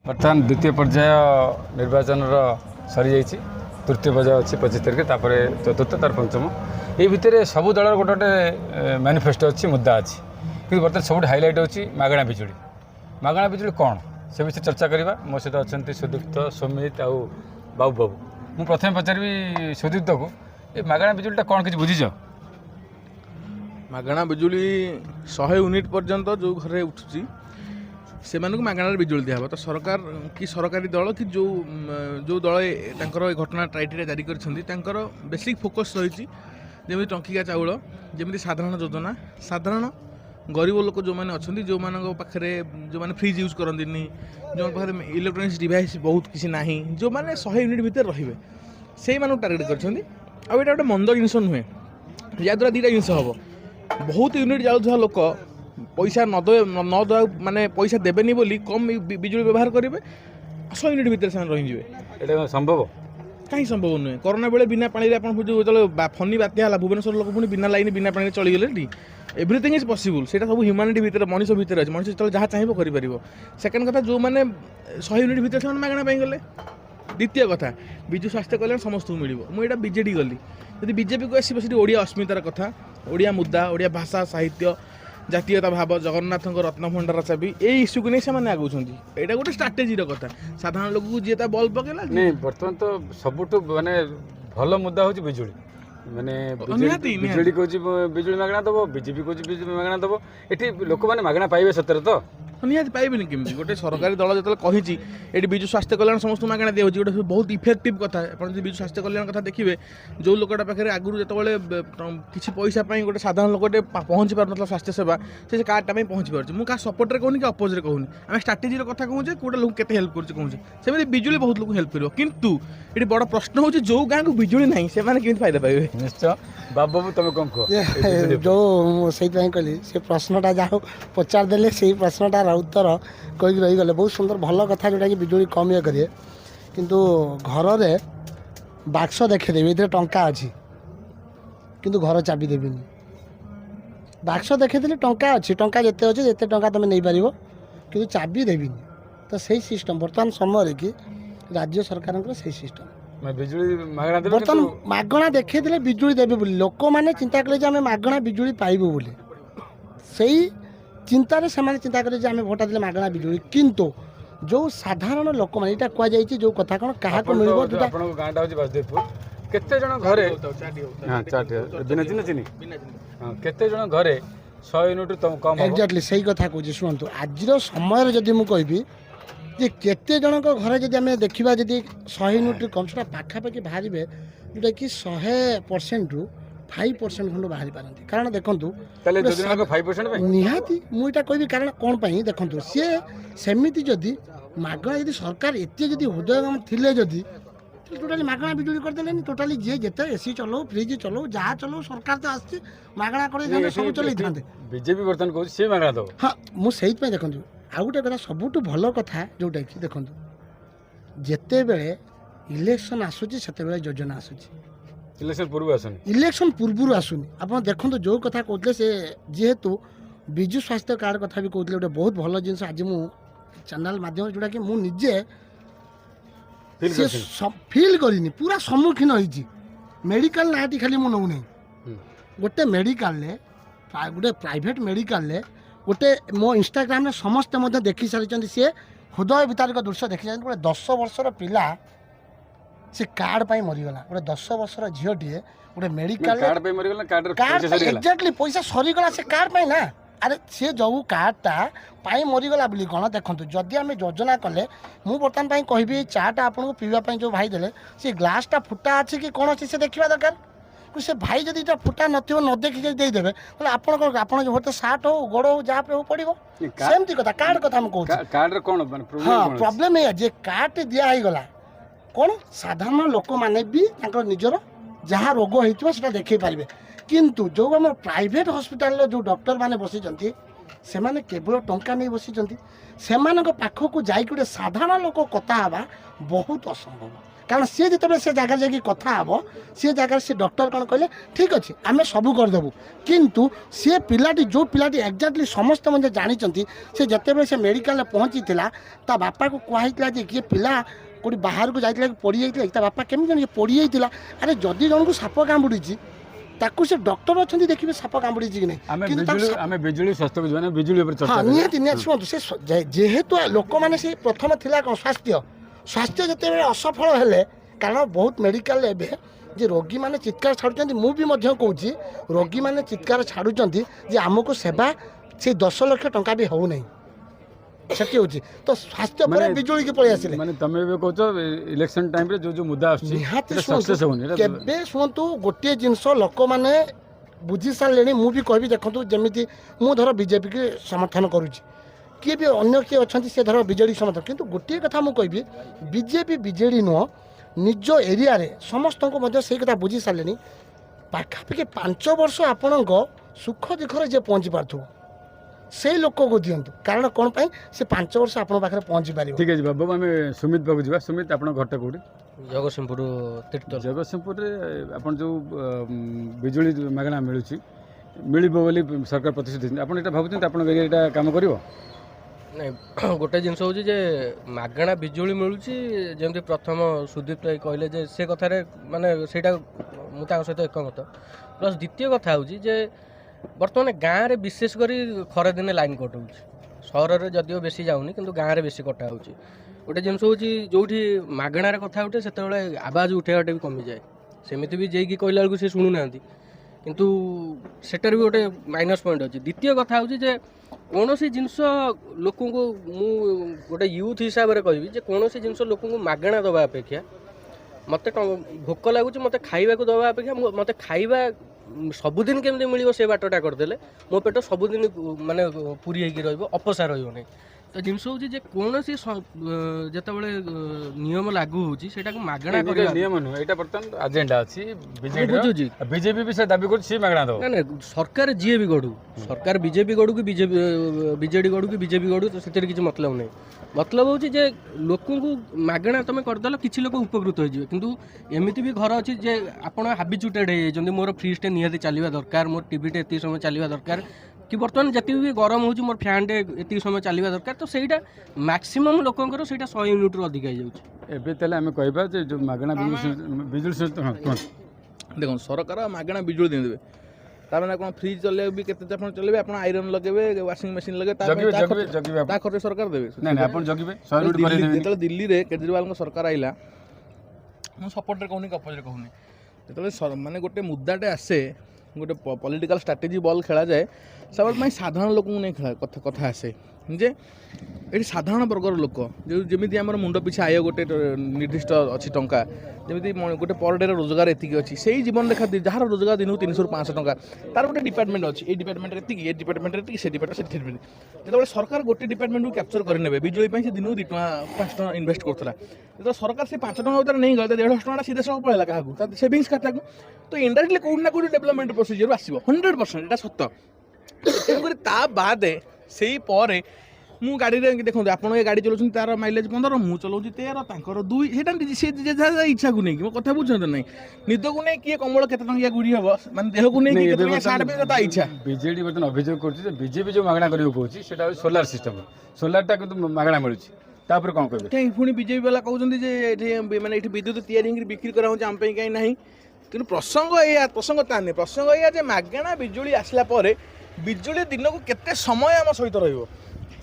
बर्तमान द्वितीय पर्याय निर्वाचन सरी जाइए तृतीय पर्याय अच्छी 25 तारिख तापर चतुर्थ तार पंचम ये भितर सब दल गोटे गोटे मैनिफेस्टो अच्छी मुद्दा अच्छी कि बर्तमान सब हाइलाइट होची मागणा बिजुली कौन से विषय चर्चा करवा मो सहित अच्छा सुदीप्त सुमित आउ बाबू बाबू मुझे प्रथम पचारि सुदीप्त को ये मागणा बिजुलीटा कौन किसी बुझीच मागणा बिजुली 100 यूनिट पर्यंत जो घरे उठुची से मागणार बिजुली दिहब तो सरकार कि सरकारी दल कि जो जो दल तांकर घटना क्राइटेरिया जारी कर बेसिक फोकस रही जमी टंकिका चाउल जमी साधारण योजना साधारण गरीब लोक जो मैंने अच्छा जो पाखे जो मैंने फ्रिज यूज करती जो पाखे इलेक्ट्रोनिक्स डिवाइस बहुत किसी ना जो मैंने 100 यूनिट भितर रे से टार्गेट कर गोटे मंद जिन नुहे याद्वारा दुटा जिन हम बहुत यूनिट जाऊँ लोक पैसा न माने पैसा देवेनी बोली कम बिजुली व्यवहार करेंगे 100 यूनिट भितर से रही संभव कहीं संभव नुहे कोरोना बेले बिना पानी जो फनी बात्या है भुवनेश्वर लोक पुणी बिना लाइन बिना पानी चलीगले एवरीथिंग इज पॉसिबल सेटा सब ह्यूमैनिटी भितर मनीष भितर अच्छे मनीष जो जहाँ चाहिए कर सेकेंड कथा जो मैंने 100 यूनिट भितर से मागणा गले द्वितीय कथा विजु स्वास्थ्य कल्याण समस्त मिले मुझे बीजेडी गली यदि बीजेपी को आसो ओडिया अस्मितार कथा ओडिया मुद्दा ओडिया भाषा साहित्य जातीयता भाव जगन्नाथ रत्नभंडार चाबी ये इश्यू को नहीं आगुंट यहाँ गोटे स्ट्राटेजी कथा साधारण लोक को जी बल पकेला नहीं बर्तमान तो सबुठ माने भल मुद्दा हूँ बिजुली माने बिजेडी कह बिजुली मागणा दब बीजेपी कह बिजुली मागणा दब ये लोक मैंने मागणा पाइबे सतरे तो निहाती पाइबेनि केमी गोटे सरकारी दल जो कही ये विजु स्वास्थ्य कल्याण समस्त मागणा दिया गोटे बहुत इफेक्टिव कथा आप विजु स्वास्थ्य कल्याण कथा देखिए जो लोकटा पाखे आगुरी जो किसी पैसा गोटे साधारण लोकटे पहुँची पार ना स्वास्थ्य सेवा से कार्डटा पहुँची पार्टी मुझे सपोर्टे कहूनी कि अपोजिट कहूनी आम स्ट्राटेजी कथा कहूँ गोटे लोक के हेल्प कर बिजुली बहुत लोग हेल्प कर कितु ये बड़ प्रश्न हो जो गाँव को बिजुली ना से फायदा पाइबे निश्चय बाबू तुम कौन कह जो से कहली से प्रश्नटा जहाँ पचार देले से प्रश्नटार उत्तर कहीकि रहीगले बहुत सुंदर भल कथा जोटा कि बिजुली कम ये करेंगे किंतु घर रे बाक्स देखेदेवी ये टंका अच्छी किंतु घर चाबी देविनी बाक्स देखेदेले टंका अच्छी टंका जिते अच्छे जिते टंका तुम नहीं पार कि चाबी देविनी तो सही सिस्टम बर्तमान समय कि राज्य सरकार से सिस्टम बिजुली मागणा देबे बर्तमान मागणा देखिए बिजुली देवे बोली लोक मैंने चिंता कले आम मागणा बिजुली पाइबू बोली सही चिंतार से चिंता करें आम भोटा देले मागणा बिजुली किंतु जो साधारण लोक मैंने यहाँ कहुई जो कथा कौन क्या मिल गाँटा हूँ वासुदेवपुर केते जन घरे बिना चिन्ह चिन्ह केते जन घरे 100 यूनिट तुम कम एक्जाक्टली सही कथा कहूँ शुणु आज समय जदि मुझे जे केते जन घरे जदि आम देखा जदि 100 यूनिट कम से पाखापाखि बाहर जोटा कि 100% रु 5% खंड बाहरी पारती कारण देखु निहाती मुझे कहबी कारण कौन देखु सी सेमती जदि मागणा जदि सरकार एत जदि हृदयंगम थिले जदि टोटाली मागणा बिजुली करदे टोटाली जी जिते एसी चलो फ्रिज चलो जहाँ चलो सरकार तो आसती मागणा कर सब चल बीजेपी बर्तमान कहूँ सी मागणा दब हाँ मुझे देखो आउ गोटे कथा सबुठ भल कथा जोटा कि देखो जिते बेले इलेक्शन आसूची से योजना आसूची इलेक्शन पूर्व आसुनी आप देखो जो कथा कहते से जेहेतु विजु स्वास्थ्य कार्ड कथा भी कहते गोटे बहुत भल जिन आज मु चैनल माध्यम जोटा कि मुझे फिल करनी पूरा सम्मुखीन होती मेडिकल नाटी खाली मु नौ गोटे मेडिकल गोटे प्राइवेट मेडिकल गोटे मो इंस्टाग्राम समस्ते देखी सारी सी हृदय वितारिक दृश्य देखी गोटे 10 वर्षर पिला से कार्ड पाई मरीगला गोटे 10 वर्षर झीटे गोटे मेडिकल एक्जाक्टली पैसा सरीगला से कार्ड पाई ना अरे सी जो कार्डटा पाई मरीगला बोली कौन देखो जदि आम योजना कले मुझे बर्तमान कहबी चाटा आपको पीवाई जो भाई देले सी ग्लासटा फुटा अच्छी कि कौन अच्छी से देखा दरकार से भाई जदि फुटा न देखी देदेवे तो आप जो सार्ट हो गोड़ हो जहाँ पे हो पड़ो सेमती कथा कार्ड कथा हाँ प्रोब्लेम है जे कार्ड दिगला कौन साधारण लोक मैंने भी निजर जहाँ रोग होता देखी पारे किंतु जो आम प्राइवेट हॉस्पिटल जो डॉक्टर मैंने बसी ସେମାନେ କେବଳ ଟଙ୍କା ନେଇ ବସିଛନ୍ତି। ସେମାନଙ୍କ ପାଖକୁ ଯାଇକି ଗୋଟେ ସାଧାରଣ ଲୋକ କଥା ହେବା ବହୁତ ଅସମ୍ଭବ। କାରଣ ସିଏ ଯେତେବେଳେ ସେ ଜାଗାରେ ଯାଇକି କଥା ହେବ, ସେ ଜାଗାରେ ସେ ଡକ୍ଟର କ'ଣ କହିଲେ, ଠିକ୍ ଅଛି ଆମେ ସବୁ କରିଦେବୁ, କିନ୍ତୁ ସିଏ ପିଲାଟି ଯେଉଁ ପିଲାଟି ଏକ୍ଜାକ୍ଟଲି ସମସ୍ତେ ମଧ୍ୟ ଜାଣିଛନ୍ତି, ସେ ଯେତେବେଳେ ସେ ମେଡ଼ିକାଲରେ ପହଞ୍ଚିଥିଲା ତା ବାପାକୁ କୁହାହେଇଥିଲା ଯେ କିଏ ପିଲା କେଉଁଠି ବାହାରକୁ ଯାଇଥିଲା କି ପଡ଼ିଯାଇଥିଲା, ତା ବାପା କେମିତି ଜାଣିଲେ ପଡ଼ିଯାଇଥିଲା। ଆରେ ଯଦି ଜଣଙ୍କୁ ସାପ କାମୁଡ଼ିଛି ତାକୁ ସେ ଡକ୍ଟର ଅଛନ୍ତି ଦେଖିବେ ସାପ କାମୁଡ଼ିଛି କି ନାହିଁ। ଆମେ ବିଜୁଳି ସ୍ୱାସ୍ଥ୍ୟ ବୁଝିବା ନା, ବିଜୁଳି ଉପରେ ଚର୍ଚ୍ଚା ନିହାତି ଶୁଣନ୍ତୁ, ସେ ଯେହେତୁ ଲୋକମାନେ ସେ ପ୍ରଥମେ ଥିଲା କ'ଣ ସ୍ୱାସ୍ଥ୍ୟ ଯେତେବେଳେ ଅସଫଳ ହେଲେ, କାରଣ ବହୁତ ମେଡ଼ିକାଲରେ ଏବେ ଯେ ରୋଗୀମାନେ ଚିତ୍କାର ଛାଡ଼ୁଛନ୍ତି, ମୁଁ ବି ମଧ୍ୟ କହୁଛି ରୋଗୀମାନେ ଚିତ୍କାର ଛାଡ଼ୁଛନ୍ତି ଯେ ଆମକୁ ସେବା ସେଇ 10 ଲକ୍ଷ ଟଙ୍କା ବି ହେଉନାହିଁ, ସେଠି ହେଉଛି ତ ସ୍ୱାସ୍ଥ୍ୟ ପରେ ବିଜୁଳିକି ପଳେଇ ଆସିଲେ। ମାନେ ତମେ ଏବେ କହୁଛ ଇଲେକ୍ସନ ଟାଇମରେ ଯୋଉ ମୁଦ୍ଦା ଆସୁଛି ନିହାତି ସକ୍ସେସ୍ ହେଉନି। କେବେ ଶୁଣନ୍ତୁ, ଗୋଟିଏ ଜିନିଷ ଲୋକମାନେ ବୁଝି ସାରିଲେଣି। ମୁଁ ବି କହିବି, ଦେଖନ୍ତୁ ଯେମିତି ମୁଁ ଧର ବିଜେପିକି ସମର୍ଥନ କରୁଛି, କିଏ ବି ଅନ୍ୟ କିଏ ଅଛନ୍ତି ସେ ଧର ବିଜେଡ଼ି ସମର୍ଥନ, କିନ୍ତୁ ଗୋଟିଏ କଥା ମୁଁ କହିବି, ବିଜେପି ବିଜେଡ଼ି ନୁହଁ, ନିଜ ଏରିଆରେ ସମସ୍ତଙ୍କୁ ମଧ୍ୟ ସେଇ କଥା ବୁଝି ସାରିଲେଣି। ପାଖାପାଖି 5 ବର୍ଷ ଆପଣଙ୍କ ସୁଖ ଦୁଃଖରେ ଯିଏ ପହଞ୍ଚି ପାରୁଥିବ ସେଇ ଲୋକକୁ ଦିଅନ୍ତୁ, କାରଣ କ'ଣ ପାଇଁ ସେ 5 ବର୍ଷ ଆପଣଙ୍କ ପାଖରେ ପହଞ୍ଚି ପାରିବ। ଠିକ୍ ଅଛି ବାବୁ, ଆମେ ସୁମିତ ପାଖକୁ ଯିବା। ସୁମିତ, ଆପଣଙ୍କ ଘରଟା କେଉଁଠି? ଜଗତସିଂହପୁର ତୀର୍ଥଲ। ଜଗତସିଂହପୁରରେ ଆପଣ ଯେଉଁ ବିଜୁଳି ମାଗଣା ମିଳିବ ବୋଲି ସରକାର ପ୍ରତିଶ୍ରୁତି ଦେଇଛନ୍ତି, ଆପଣ ଏଇଟା ଭାବୁଛନ୍ତି ଆପଣଙ୍କ ଏରିଆ ଏଇଟା କାମ କରିବ? ନାଇଁ, ଗୋଟେ ଜିନିଷ ହେଉଛି ଯେ ମାଗଣା ବିଜୁଳି ମିଳୁଛି, ଯେମିତି ପ୍ରଥମ ସୁଦୀପ ଭାଇ କହିଲେ ଯେ ସେ କଥାରେ ମାନେ ସେଇଟା ମୁଁ ତାଙ୍କ ସହିତ ଏକମତ। ପ୍ଲସ୍ ଦ୍ୱିତୀୟ କଥା ହେଉଛି ଯେ ବର୍ତ୍ତମାନ ଗାଁରେ ବିଶେଷ କରି ଖରାଦିନେ ଲାଇନ୍ କଟ୍ ହେଉଛି, ସହରରେ ଯଦିଓ ବେଶୀ ଯାଉନି କିନ୍ତୁ ଗାଁରେ ବେଶୀ କଟା ହେଉଛି। ଗୋଟେ ଜିନିଷ ହେଉଛି ଯେଉଁଠି ମାଗଣାରେ କଥା ଉଠେ ସେତେବେଳେ ଆବାଜ ଉଠାଇବାଟା ବି କମିଯାଏ, ସେମିତି ବି ଯାଇକି କହିଲା ବେଳକୁ ସେ ଶୁଣୁନାହାନ୍ତି, କିନ୍ତୁ ସେଟାରେ ବି ଗୋଟେ ମାଇନସ୍ ପଏଣ୍ଟ ଅଛି। ଦ୍ୱିତୀୟ କଥା ହେଉଛି ଯେ କୌଣସି ଜିନିଷ ଲୋକଙ୍କୁ, ମୁଁ ଗୋଟେ ୟୁଥ୍ ହିସାବରେ କହିବି ଯେ କୌଣସି ଜିନିଷ ଲୋକଙ୍କୁ ମାଗଣା ଦେବା ଅପେକ୍ଷା ମୋତେ ଭୋକ ଲାଗୁଛି, ମୋତେ ଖାଇବାକୁ ଦେବା ଅପେକ୍ଷା ମୋତେ ଖାଇବା ସବୁଦିନ କେମିତି ମିଳିବ ସେ ବାଟଟା କରିଦେଲେ ମୋ ପେଟ ସବୁଦିନ ମାନେ ପୁରୀ ହେଇକି ରହିବ, ଅପସା ରହିବ ନାହିଁ। ତ ଜିନିଷ ହେଉଛି ଯେ କୌଣସି ଯେତେବେଳେ ନିୟମ ଲାଗୁ ହେଉଛି ସେଇଟାକୁ ମାଗଣା କରିବା ନିୟମ ନୁହେଁ, ଏଇଟା ବର୍ତ୍ତମାନ ଆଜେଣ୍ଡା ଅଛି ବୁଝୁଛି। ବିଜେପି ବି ସେ ଦାବି କରୁଛି ମାଗଣା ଦେବ। ନା ସରକାର ଯିଏ ବି ଗଢ଼ୁ, ସରକାର ବିଜେପି ଗଢ଼ୁ କି ବିଜେଡ଼ି ଗଢ଼ୁ କି ବିଜେପି ଗଢ଼ୁ, ସେଥିରେ କିଛି ମତଲବ ନାହିଁ। ମତଲବ ହେଉଛି ଯେ ଲୋକଙ୍କୁ ମାଗଣା ତୁମେ କରିଦେଲ, କିଛି ଲୋକ ଉପକୃତ ହୋଇଯିବେ, କିନ୍ତୁ ଏମିତି ବି ଘର ଅଛି ଯେ ଆପଣ ହାବିଚୁଟେଡ୍ ହେଇଯାଇଛନ୍ତି, ମୋର ଫ୍ରିଜ୍ଟେ ନିହାତି ଚାଲିବା ଦରକାର, ମୋର ଟିଭିଟେ ଏତିକି ସମୟ ଚାଲିବା ଦରକାର, କି ବର୍ତ୍ତମାନ ଯେତିକି ବି ଗରମ ହେଉଛି ମୋର ଫ୍ୟାନ୍ଟେ ଏତିକି ସମୟ ଚାଲିବା ଦରକାର। ତ ସେଇଟା ମ୍ୟାକ୍ସିମମ୍ ଲୋକଙ୍କର ସେଇଟା 100 ୟୁନିଟ୍ରୁ ଅଧିକା ହେଇଯାଉଛି। ଏବେ ତାହେଲେ ଆମେ କହିବା ଯେ ଯେଉଁ ମାଗଣା ବିଜୁଳି ଦେଖନ୍ତୁ, ସରକାର ମାଗଣା ବିଜୁଳି ଦେଇଦେବେ, ତାମାନେ କ'ଣ ଫ୍ରିଜ୍ ଚଲେଇବେ ବି କେତେ ଆପଣ ଚଲେଇବେ, ଆପଣ ଆଇରନ୍ ଲଗେଇବେ, ୱାସିଂ ମେସିନ୍ ଲଗେଇବେ, ତା ଖର୍ଚ୍ଚ ସରକାର ଦେବେ। ଆପଣ ଜଗିବେ। ଯେତେବେଳେ ଦିଲ୍ଲୀରେ କେଜରିୱାଲଙ୍କ ସରକାର ଆଇଲା, ମୁଁ ସପୋର୍ଟରେ କହୁନି କି ଅପୋଜିଟ୍ରେ କହୁନି, ଯେତେବେଳେ ମାନେ ଗୋଟେ ମୁଦ୍ଦାଟେ ଆସେ, ଗୋଟେ ପଲିଟିକାଲ ଷ୍ଟ୍ରାଟେଜି ବଲ୍ ଖେଳାଯାଏ, ସେତେବେଳେ ପାଇଁ ସାଧାରଣ ଲୋକଙ୍କୁ ନେଇ କଥା ଆସେ ଯେ ଏଠି ସାଧାରଣ ବର୍ଗର ଲୋକ ଯେମିତି ଆମର ମୁଣ୍ଡ ପିଛା ଆୟ ଗୋଟେ ନିର୍ଦ୍ଦିଷ୍ଟ ଅଛି ଟଙ୍କା, ଯେମିତି ଗୋଟେ ପର ଡେର ରୋଜଗାର ଏତିକି ଅଛି, ସେଇ ଜୀବନରେଖା ଯାହାର ରୋଜଗାର ଦିନକୁ 300ରୁ 500 ଟଙ୍କା, ତାର ଗୋଟେ ଡିପାର୍ଟମେଣ୍ଟ ଅଛି, ଏଇ ଡିପାର୍ଟମେଣ୍ଟରେ ଏତିକି, ଏ ଡିପାର୍ଟମେଣ୍ଟରେ ଏତିକି, ସେ ଡିପାର୍ଟମେଣ୍ଟ। ଯେତେବେଳେ ସରକାର ଗୋଟେ ଡିପାର୍ଟମେଣ୍ଟକୁ କ୍ୟାପଚର କରିନେବେ, ବିଜୁଳି ପାଇଁ ସେ ଦିନକୁ 2 ଟଙ୍କା 5 ଟଙ୍କା ଇନଭେଷ୍ଟ କରୁଥିଲା, ଯେତେବେଳେ ସରକାର ସେ 5 ଟଙ୍କା ଭିତରେ ନେଇଗଲେ 150 ଟଙ୍କା ସିଧା ସବୁ ପଳେଇଲା କାହାକୁ, ତା ସେଭିଙ୍ଗସ୍ ଖାତାକୁ। ତ ଇନଡାଇରେକ୍ଟଲି କୋଉଠି ନା କୋଉଠି ଡେଭଲପମେଣ୍ଟ ପ୍ରୋସିଜିଅର ଆସିବ 100%, ଏଇଟା ସତ। ତେଣୁକରି ତା ବାଦେ ସେଇ ପରେ ମୁଁ ଗାଡ଼ିରେ ଦେଖନ୍ତୁ, ଆପଣ ଏ ଗାଡ଼ି ଚଲାଉଛନ୍ତି, ତାର ମାଇଲେଜ୍ 15, ମୁଁ ଚଲାଉଛି 13, ତାଙ୍କର 2, ସେଇଟା ସେ ଯାହା ଇଚ୍ଛାକୁ ନେଇକି, ମୋ କଥା ବୁଝୁଛନ୍ତି ନାହିଁ, ନିଦକୁ ନେଇ କିଏ କମଳ କେତେ ଟଙ୍କିଆ ଗୁଡ଼ି ହେବ, ମାନେ ଦେହକୁ ନେଇ କେତେ ଟଙ୍କା ସାର୍ଟ ପିନ୍ଧିବ ତା ଇଚ୍ଛା। ବିଜେଡି ବର୍ତ୍ତମାନ ଅଭିଯୋଗ କରୁଛି ଯେ ବିଜେପି ଯେଉଁ ମାଗଣା କରିବାକୁ କହୁଛି ସେଟା ହେଉଛି ସୋଲାର ସିଷ୍ଟମ, ସୋଲାରଟା କିନ୍ତୁ ମାଗଣା ମିଳୁଛି, ତାପରେ କ'ଣ କହିବେ? କାହିଁ ପୁଣି ବିଜେପି ବାଲା କହୁଛନ୍ତି ଯେ ଏଠି ମାନେ ଏଠି ବିଦ୍ୟୁତ ତିଆରି ହେଇକି ବିକ୍ରି କରାହେଉଛି, ଆମ ପାଇଁ କାହିଁ ନାହିଁ? କିନ୍ତୁ ପ୍ରସଙ୍ଗ ତା ନୁହେଁ, ପ୍ରସଙ୍ଗ ଏଇଆ ଯେ ମାଗଣା ବିଜୁଳି ଆସିଲା ପରେ ବିଜୁଳି ଦିନକୁ କେତେ ସମୟ ଆମ ସହିତ ରହିବ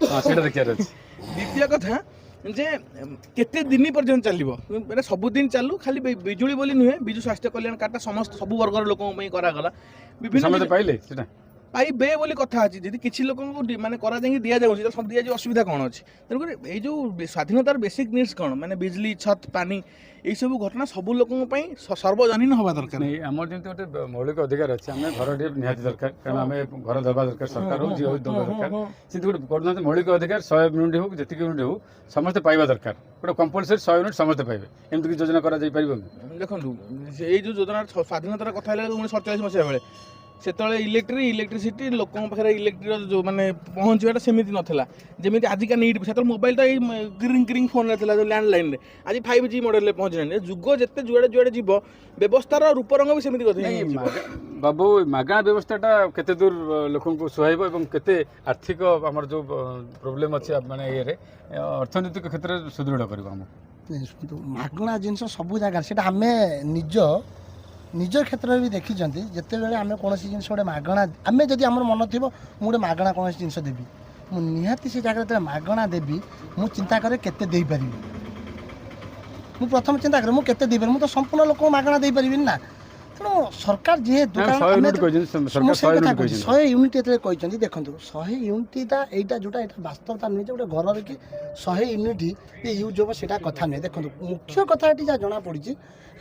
ସେଇଟା ଦେଖିବାର ଅଛି। ଦ୍ୱିତୀୟ କଥା ଯେ କେତେ ଦିନ ପର୍ଯ୍ୟନ୍ତ ଚାଲିବ, ମାନେ ସବୁଦିନ ଚାଲୁ, ଖାଲି ବିଜୁଳି ବୋଲି ନୁହେଁ, ବିଜୁ ସ୍ୱାସ୍ଥ୍ୟ କଲ୍ୟାଣ କାର୍ଡଟା ସବୁ ବର୍ଗର ଲୋକଙ୍କ ପାଇଁ କରାଗଲା, ବିଭିନ୍ନ ପାଇଲେ ସେଟା ପାଇବେ ବୋଲି କଥା ଅଛି। ଯଦି କିଛି ଲୋକଙ୍କୁ ମାନେ କରାଯାଇକି ଦିଆଯାଉଛି, ସବୁ ଦିଆଯିବ, ଅସୁବିଧା କ'ଣ ଅଛି? ତେଣୁକରି ଏଇ ଯେଉଁ ସ୍ୱାଧୀନତାର ବେସିକ୍ ନିଡ୍ସ କ'ଣ, ମାନେ ବିଜଲି, ଛତ୍, ପାଣି, ଏଇସବୁ ଘଟଣା ସବୁ ଲୋକଙ୍କ ପାଇଁ ସର୍ବଜନୀନ ହେବା ଦରକାର। ଆମର ଯେମିତି ଗୋଟେ ମୌଳିକ ଅଧିକାର ଅଛି, ଆମେ ଘରଟିଏ ନିହାତି ଦରକାର, କାରଣ ଆମେ ଘର ଦେବା ଦରକାର, ସରକାର ହଉ ଯିଏ ହଉ ଦେବା ଦରକାର, କିନ୍ତୁ ଗୋଟେ କରୁନାହାନ୍ତି ମୌଳିକ ଅଧିକାର 100 ୟୁନିଟ୍ ହଉ ଯେତିକି ୟୁନିଟ୍ ହଉ ସମସ୍ତେ ପାଇବା ଦରକାର, ଗୋଟେ କମ୍ପଲସରି 100 ୟୁନିଟ୍ ସମସ୍ତେ ପାଇବେ, ଏମିତି କି ଯୋଜନା କରାଯାଇପାରିବ? ଦେଖନ୍ତୁ, ଏଇ ଯେଉଁ ଯୋଜନା ସ୍ୱାଧୀନତାର କଥା ହେଲା 1947 ମସିହା ବେଳେ, ସେତେବେଳେ ଇଲେକ୍ଟ୍ରିସିଟି ଲୋକଙ୍କ ପାଖରେ ଇଲେକ୍ଟ୍ରିର ଯେଉଁ ମାନେ ପହଞ୍ଚିବାଟା ସେମିତି ନଥିଲା ଯେମିତି ଆଜିକା ନିଟ୍ ସେତେବେଳେ ମୋବାଇଲଟା ଏଇ ଗ୍ରିଙ୍ଗ ଫୋନ୍ରେ ଥିଲା ଯେଉଁ ଲ୍ୟାଣ୍ଡଲାଇନ୍ରେ ଆଜି 5G ମଡ଼େଲରେ ପହଞ୍ଚିଲାଣି ଯୁଗ ଯେତେ ଯୁଆଡ଼େ ଯିବ ବ୍ୟବସ୍ଥାର ରୂପରଙ୍ଗ ବି ସେମିତି କଥା ବାବୁ ମାଗଣା ବ୍ୟବସ୍ଥାଟା କେତେ ଦୂର ଲୋକଙ୍କୁ ସୁହାଇବ ଏବଂ କେତେ ଆର୍ଥିକ ଆମର ଯେଉଁ ପ୍ରୋବ୍ଲେମ୍ ଅଛି ମାନେ ଇଏରେ ଅର୍ଥନୈତିକ କ୍ଷେତ୍ରରେ ସୁଦୃଢ଼ କରିବ ଆମକୁ ଶୁଣନ୍ତୁ ମାଗଣା ଜିନିଷ ସବୁ ଜାଗାରେ ସେଇଟା ଆମେ ନିଜ କ୍ଷେତ୍ରରେ ବି ଦେଖିଛନ୍ତି ଯେତେବେଳେ ଆମେ କୌଣସି ଜିନିଷ ଗୋଟେ ମାଗଣା ଆମେ ଯଦି ଆମର ମନ ଥିବ ମୁଁ ଗୋଟେ ମାଗଣା କୌଣସି ଜିନିଷ ଦେବି ମୁଁ ନିହାତି ସେ ଜାଗାରେ ଯେତେବେଳେ ମାଗଣା ଦେବି ମୁଁ ଚିନ୍ତା କରେ କେତେ ଦେଇପାରିବି ମୁଁ ପ୍ରଥମେ ଚିନ୍ତା କରେ ମୁଁ କେତେ ଦେଇପାରିବି ମୁଁ ତ ସମ୍ପୂର୍ଣ୍ଣ ଲୋକଙ୍କୁ ମାଗଣା ଦେଇପାରିବିନି ନା ତେଣୁ ସରକାର ଯେହେତୁ 100 ୟୁନିଟ୍ ଯେତେବେଳେ କହିଛନ୍ତି ଦେଖନ୍ତୁ 100 ୟୁନିଟ୍ଟା ଏଇଟା ଯେଉଁଟା ଏଇଟା ବାସ୍ତବତା ନୁହେଁ ଯେ ଗୋଟେ ଘରରେ କି 100 ୟୁନିଟ୍ ୟୁଜ୍ ହେବ ସେଇଟା କଥା ନୁହେଁ ଦେଖନ୍ତୁ ମୁଖ୍ୟ କଥା ଏଠି ଯାହା ଜଣାପଡ଼ିଛି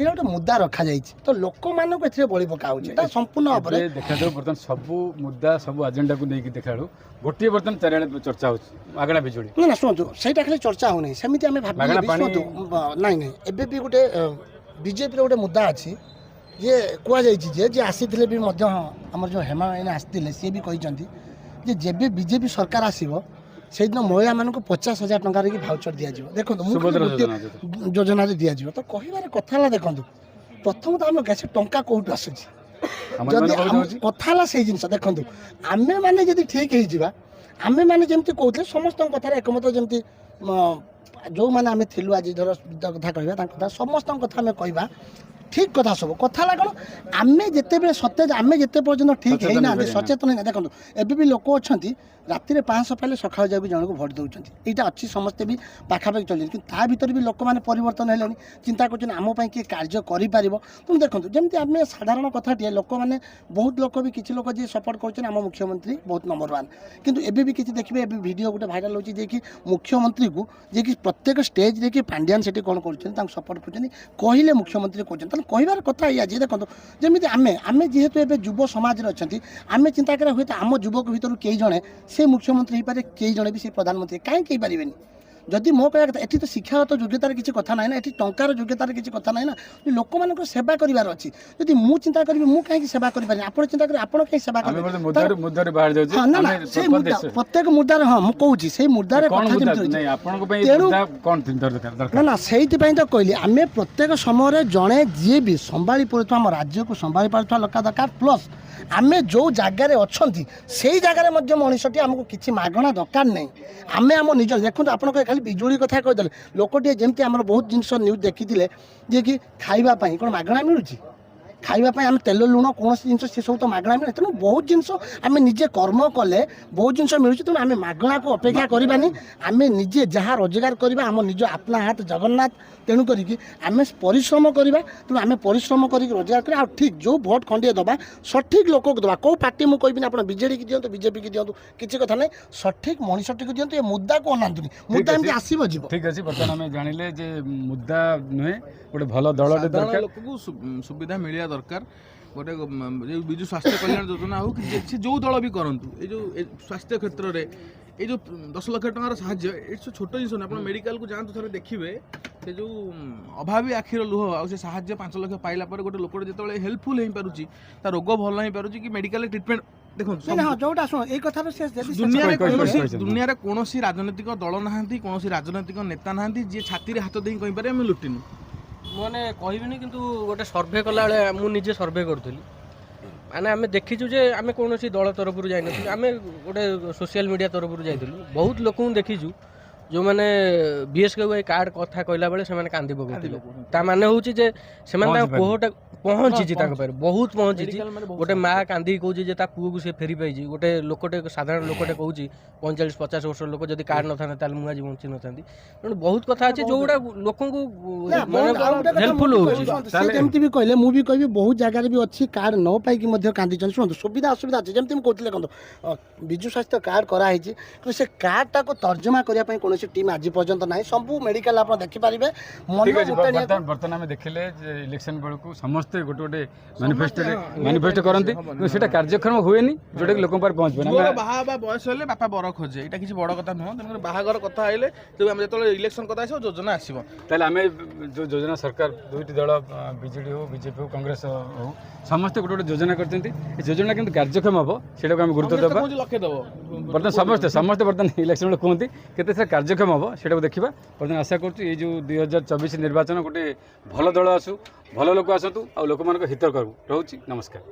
ଏଇଟା ଗୋଟେ ମୁଦ୍ଦା ରଖାଯାଇଛି ତ ଲୋକମାନଙ୍କୁ ଏଥିରେ ବଳି ପକା ହେଉଛି ଏଇଟା ସମ୍ପୂର୍ଣ୍ଣ ଭାବରେ ଦେଖାଯାଉ ବର୍ତ୍ତମାନ ସବୁ ମୁଦ୍ଦା ସବୁ ଆଜେଣ୍ଡାକୁ ନେଇକି ଦେଖିଲାବେଳୁ ଗୋଟିଏ ବର୍ତ୍ତମାନ ଚାରିଆଡ଼େ ଚର୍ଚ୍ଚା ହେଉଛି ମାଗଣା ବିଜୁଳି ନା ଶୁଣନ୍ତୁ ସେଇଟା ଖାଲି ଚର୍ଚ୍ଚା ହେଉନାହିଁ ସେମିତି ଆମେ ଭାବିଲେ ଶୁଣନ୍ତୁ ନାଇଁ ଏବେ ବି ଗୋଟେ ବିଜେପିର ଗୋଟେ ମୁଦ୍ଦା ଅଛି ଯେ କୁହାଯାଇଛି ଯେ ଆସିଥିଲେ ବି ମଧ୍ୟ ଆମର ଯେଉଁ ହେମାମାଳିନୀ ଆସିଥିଲେ ସିଏ ବି କହିଛନ୍ତି ଯେ ଯେବେ ବିଜେପି ସରକାର ଆସିବ ସେଇଦିନ ମହିଳାମାନଙ୍କୁ 50,000 ଟଙ୍କାରେ କି ଭାଉଚର ଦିଆଯିବ ଦେଖନ୍ତୁ ଯୋଜନାରେ ଦିଆଯିବ ତ କହିବାର କଥା ହେଲା ଦେଖନ୍ତୁ ପ୍ରଥମତଃ ଆମ ଗ୍ୟାସ୍ ଟଙ୍କା କେଉଁଠୁ ଆସୁଛି ଯଦି କଥା ହେଲା ସେଇ ଜିନିଷ ଦେଖନ୍ତୁ ଆମେମାନେ ଯଦି ଠିକ୍ ହେଇଯିବା ଆମେମାନେ ଯେମିତି କହୁଥିଲେ ସମସ୍ତଙ୍କ କଥାରେ ଏକମତ ଯେମିତି ଯେଉଁମାନେ ଆମେ ଥିଲୁ ଆଜି ଧର କଥା କହିବା ତାଙ୍କ କଥା ସମସ୍ତଙ୍କ କଥା ଆମେ କହିବା ଠିକ୍ କଥା ସବୁ କଥା ହେଲା କ'ଣ ଆମେ ଯେତେବେଳେ ସତେଜ ଆମେ ଯେତେ ପର୍ଯ୍ୟନ୍ତ ଠିକ୍ ହେଇନାହାନ୍ତି ସଚେତନ ହେଇନା ଦେଖନ୍ତୁ ଏବେ ବି ଲୋକ ଅଛନ୍ତି ରାତିରେ 500 ପାଇଲେ ସକାଳୁ ଯାଇକି ଜଣକୁ ଭୋଟ୍ ଦେଉଛନ୍ତି ଏଇଟା ଅଛି ସମସ୍ତେ ବି ପାଖାପାଖି ଚଳିଛନ୍ତି କିନ୍ତୁ ତା ଭିତରେ ବି ଲୋକମାନେ ପରିବର୍ତ୍ତନ ହେଲେଣି ଚିନ୍ତା କରୁଛନ୍ତି ଆମ ପାଇଁ କିଏ କାର୍ଯ୍ୟ କରିପାରିବ ତେଣୁ ଦେଖନ୍ତୁ ଯେମିତି ଆମେ ସାଧାରଣ କଥାଟିଏ ଲୋକମାନେ ବହୁତ ଲୋକ ବି କିଛି ଲୋକ ଯିଏ ସପୋର୍ଟ କରୁଛନ୍ତି ଆମ ମୁଖ୍ୟମନ୍ତ୍ରୀ ବହୁତ ନମ୍ବର 1 କିନ୍ତୁ ଏବେ ବି କିଛି ଦେଖିବେ ଏବେ ଭିଡ଼ିଓ ଗୋଟେ ଭାଇରାଲ୍ ହେଉଛି ଯିଏକି ମୁଖ୍ୟମନ୍ତ୍ରୀକୁ ଯିଏକି ପ୍ରତ୍ୟେକ ଷ୍ଟେଜ୍ରେ କି ପାଣ୍ଡିଆନ୍ ସେଠି କ'ଣ କରୁଛନ୍ତି ତାଙ୍କୁ ସପୋର୍ଟ କରୁଛନ୍ତି କହିଲେ ମୁଖ୍ୟମନ୍ତ୍ରୀ କହୁଛନ୍ତି ତାହେଲେ କହିବାର କଥା ଏଇଆ ଯେ ଦେଖନ୍ତୁ ଯେମିତି ଆମେ ଯେହେତୁ ଏବେ ଯୁବ ସମାଜରେ ଅଛନ୍ତି ଆମେ ଚିନ୍ତା କରିବା ହୁଏତ ଆମ ଯୁବକ ଭିତରୁ କେହି ଜଣେ ସେ ମୁଖ୍ୟମନ୍ତ୍ରୀ ହେଇପାରେ କେହି ଜଣେ ବି ସେ ପ୍ରଧାନମନ୍ତ୍ରୀ କାହିଁକି ହେଇପାରିବେନି ଯଦି ମୋ କହିବା କଥା ଏଠି ତ ଶିକ୍ଷାଗତ ଯୋଗ୍ୟତାର କିଛି କଥା ନାହିଁ ନା ଏଠି ଟଙ୍କାର ଯୋଗ୍ୟତାର କିଛି କଥା ନାହିଁ ନା ଲୋକମାନଙ୍କ ସେବା କରିବାର ଅଛି ଯଦି ମୁଁ ଚିନ୍ତା କରିବି ମୁଁ କାହିଁକି ସେବା କରିପାରିବି ଆପଣ ଚିନ୍ତା କରିବେ ଆପଣ କାହିଁକି ସେବା କରିବେ ନା ନା ସେଇ ମୁଦ୍ଦା ପ୍ରତ୍ୟେକ ମୁଦ୍ଦାରେ ହଁ ମୁଁ କହୁଛି ସେଇ ମୁଦ୍ଦାରେ ନା ନା ସେଇଥିପାଇଁ ତ କହିଲି ଆମେ ପ୍ରତ୍ୟେକ ସମୟରେ ଜଣେ ଯିଏ ବି ସମ୍ଭାଳି ପାରୁଥିବା ଆମ ରାଜ୍ୟକୁ ସମ୍ଭାଳି ପାରୁଥିବା ଲୋକ ଦରକାର ପ୍ଲସ୍ ଆମେ ଯେଉଁ ଜାଗାରେ ଅଛନ୍ତି ସେଇ ଜାଗାରେ ମଧ୍ୟ ମଣିଷଟି ଆମକୁ କିଛି ମାଗଣା ଦରକାର ନାହିଁ ଆମେ ଆମ ନିଜ ଦେଖନ୍ତୁ ଆପଣ ଖାଲି ବିଜୁଳି କଥା କହିଦେଲେ ଲୋକଟିଏ ଯେମିତି ଆମର ବହୁତ ଜିନିଷ ନ୍ୟୁଜ୍ ଦେଖିଥିଲେ ଯିଏକି ଖାଇବା ପାଇଁ କ'ଣ ମାଗଣା ମିଳୁଛି ଖାଇବା ପାଇଁ ଆମେ ତେଲ ଲୁଣ କୌଣସି ଜିନିଷ ସେସବୁ ତ ମାଗଣା ମିଳେ ତେଣୁ ବହୁତ ଜିନିଷ ଆମେ ନିଜେ କର୍ମ କଲେ ବହୁତ ଜିନିଷ ମିଳୁଛି ତେଣୁ ଆମେ ମାଗଣାକୁ ଅପେକ୍ଷା କରିବାନି ଆମେ ନିଜେ ଯାହା ରୋଜଗାର କରିବା ଆମ ନିଜ ଆପନା ହାତ ଜଗନ୍ନାଥ ତେଣୁ କରିକି ଆମେ ପରିଶ୍ରମ କରିବା ତେଣୁ ଆମେ ପରିଶ୍ରମ କରିକି ରୋଜଗାର କରିବା ଆଉ ଠିକ୍ ଯେଉଁ ଭୋଟ୍ ଖଣ୍ଡିଏ ଦେବା ସଠିକ୍ ଲୋକକୁ ଦେବା କେଉଁ ପାର୍ଟି ମୁଁ କହିବିନି ଆପଣ ବିଜେଡ଼ିକି ଦିଅନ୍ତୁ ବିଜେପିକି ଦିଅନ୍ତୁ କିଛି କଥା ନାହିଁ ସଠିକ୍ ମଣିଷଟିକୁ ଦିଅନ୍ତୁ ଏ ମୁଦ୍ଦାକୁ ଅନାନ୍ତୁନି ମୁଦ୍ଦା ଏମିତି ଆସିବ ଯିବ ଠିକ୍ ଅଛି ବର୍ତ୍ତମାନ ଆମେ ଜାଣିଲେ ଯେ ମୁଦ୍ଦା ନୁହେଁ ଗୋଟେ ଭଲ ଦଳଟେ ଦରକାର ଲୋକକୁ ସୁବିଧା ମିଳିବା ଦରକାର ଗୋଟେ ଯେଉଁ ବିଜୁ ସ୍ୱାସ୍ଥ୍ୟ କଲ୍ୟାଣ ଯୋଜନା ହେଉ କି ସେ ଯେଉଁ ଦଳ ବି କରନ୍ତୁ ଏଇ ଯେଉଁ ସ୍ୱାସ୍ଥ୍ୟ କ୍ଷେତ୍ରରେ এই যে 10 লক্ষ টাকার সাহায্য এটা ছোট জিনিস না আপনার মেডিকালକୁ ଯାଆନ୍ତୁ ଥରେ ଦେଖିବେ ସେ ଯେଉଁ ଅଭାବୀ ଆଖିର ଲୁହ ଆଉ ସେ ସାହାଯ୍ୟ 5 ଲକ୍ଷ ପାଇଲା ପରେ ଗୋଟେ ଲୋକଟେ ଯେତେବେଳେ ହେଲ୍ପଫୁଲ୍ ହେଇପାରୁଛି ତା ରୋଗ ଭଲ ହେଇପାରୁଛି କି ମେଡ଼ିକାଲ ଟ୍ରିଟମେଣ୍ଟ ଦେଖନ୍ତୁ ଯୋଉଟା ଶୁଣ ଏଇ କଥାର ସେ ଦୁନିଆରେ କୌଣସି ରାଜନୈତିକ ଦଳ ନାହାନ୍ତି କୌଣସି ରାଜନୈତିକ ନେତା ନାହାନ୍ତି ଯିଏ ଛାତିରେ ହାତ ଦେଇ କହିପାରେ ଆମେ ଲୁଟିନୁ ମାନେ କହିବିନି କିନ୍ତୁ ଗୋଟେ ସର୍ଭେ କଲାବେଳେ ମୁଁ ନିଜେ ସର୍ଭେ କରୁଥିଲି ମାନେ ଆମେ ଦେଖିଛୁ ଯେ ଆମେ କୌଣସି ଦଳ ତରଫରୁ ଯାଇନଥିଲୁ ଆମେ ଗୋଟେ ସୋସିଆଲ ମିଡ଼ିଆ ତରଫରୁ ଯାଇଥିଲୁ ବହୁତ ଲୋକଙ୍କୁ ଦେଖିଛୁ ଯେଉଁମାନେ ବିଏସ୍କେୱାଇ କାର୍ଡ଼ କଥା କହିଲା ବେଳେ ସେମାନେ କାନ୍ଦି ପକାଉଥିଲେ ତା ମାନେ ହେଉଛି ଯେ ସେମାନେ ତାଙ୍କ ପୁଅଟା ପହଞ୍ଚିଛି ତାଙ୍କ ପାଖରେ ବହୁତ ପହଞ୍ଚିଛି ଗୋଟେ ମାଆ କାନ୍ଦିକି କହୁଛି ଯେ ତା ପୁଅକୁ ସେ ଫେରି ପାଇଛି ଗୋଟେ ଲୋକଟେ ସାଧାରଣ ଲୋକଟେ କହୁଛି 45-50 ବର୍ଷର ଲୋକ ଯଦି କାର୍ଡ଼ ନଥାନ୍ତା ତାହେଲେ ମୁଁ ଆଜି ବଞ୍ଚି ନଥାନ୍ତି ତେଣୁ ବହୁତ କଥା ଅଛି ଯେଉଁଗୁଡ଼ା ଲୋକଙ୍କୁ ହେଲ୍ପଫୁଲ୍ ହେଉଛି ଯେମିତି ବି କହିଲେ ମୁଁ ବି କହିବି ବହୁତ ଜାଗାରେ ବି ଅଛି କାର୍ଡ଼ ନ ପାଇକି ମଧ୍ୟ କାନ୍ଦିଛନ୍ତି ଶୁଣନ୍ତୁ ସୁବିଧା ଅସୁବିଧା ଅଛି ଯେମିତି ମୁଁ କହୁଥିଲି ଦେଖନ୍ତୁ ବିଜୁ ସ୍ୱାସ୍ଥ୍ୟ କାର୍ଡ଼ କରାହେଇଛି କିନ୍ତୁ ସେ କାର୍ଡ଼ଟାକୁ ତର୍ଜମା କରିବା ପାଇଁ କୌଣସି କୌଣସି ଟିମ୍ ଆଜି ପର୍ଯ୍ୟନ୍ତ ନାହିଁ ସବୁ ମେଡ଼ିକାଲ ଆପଣ ଦେଖିପାରିବେ ମନ ଠିକ୍ ଅଛି ଗୋଟେ ବର୍ତ୍ତମାନ ଆମେ ଦେଖିଲେ ଯେ ଇଲେକ୍ସନ ବେଳକୁ ସମସ୍ତେ ଗୋଟେ ଗୋଟେ ମ୍ୟାନିଫେଷ୍ଟୋ କରନ୍ତି କିନ୍ତୁ ସେଇଟା କାର୍ଯ୍ୟକ୍ରମ ହୁଏନି ଯୋଉଟାକି ଲୋକଙ୍କ ପାଖରେ ପହଞ୍ଚିବ ପୁଅର ବାହା ହେବା ବୟସ ହେଲେ ବାପା ବର ଖୋଜେ ଏଇଟା କିଛି ବଡ଼ କଥା ନୁହଁ ତେଣୁକରି ବାହାଘର କଥା ହେଲେ ତେବେ ଆମେ ଯେତେବେଳେ ଇଲେକ୍ସନ କଥା ଆସିବ ଯୋଜନା ଆସିବ ତାହେଲେ ଆମେ ଯେଉଁ ଯୋଜନା ସରକାର ଦୁଇଟି ଦଳ ବିଜେଡି ହଉ ବିଜେପି ହଉ କଂଗ୍ରେସ ହଉ ସମସ୍ତେ ଗୋଟେ ଗୋଟେ ଯୋଜନା କରିଛନ୍ତି ଏ ଯୋଜନା କିନ୍ତୁ କାର୍ଯ୍ୟକ୍ଷମ ହେବ ସେଇଟାକୁ ଆମେ ଗୁରୁତ୍ୱ ଦେବା ଲକ୍ଷେ ଦେବ ବର୍ତ୍ତମାନ ସମସ୍ତେ ବର୍ତ୍ତମାନ ଇଲେକ୍ସନ ବେଳେ କୁହନ୍ତି କେତେ ସାରା କାର୍ଯ୍ୟକ୍ଷମ ହେବ ସେଇଟାକୁ ଦେଖିବା ବର୍ତ୍ତମାନ ଆଶା କରୁଛୁ ଏଇ ଯେଉଁ 2024 ନିର୍ବାଚନ ଗୋଟେ ଭଲ ଦଳ ଆସୁ ଭଲ ଲୋକ ଆସନ୍ତୁ ଆଉ ଲୋକମାନଙ୍କ ହିତ କରୁ ରହୁଛି ନମସ୍କାର।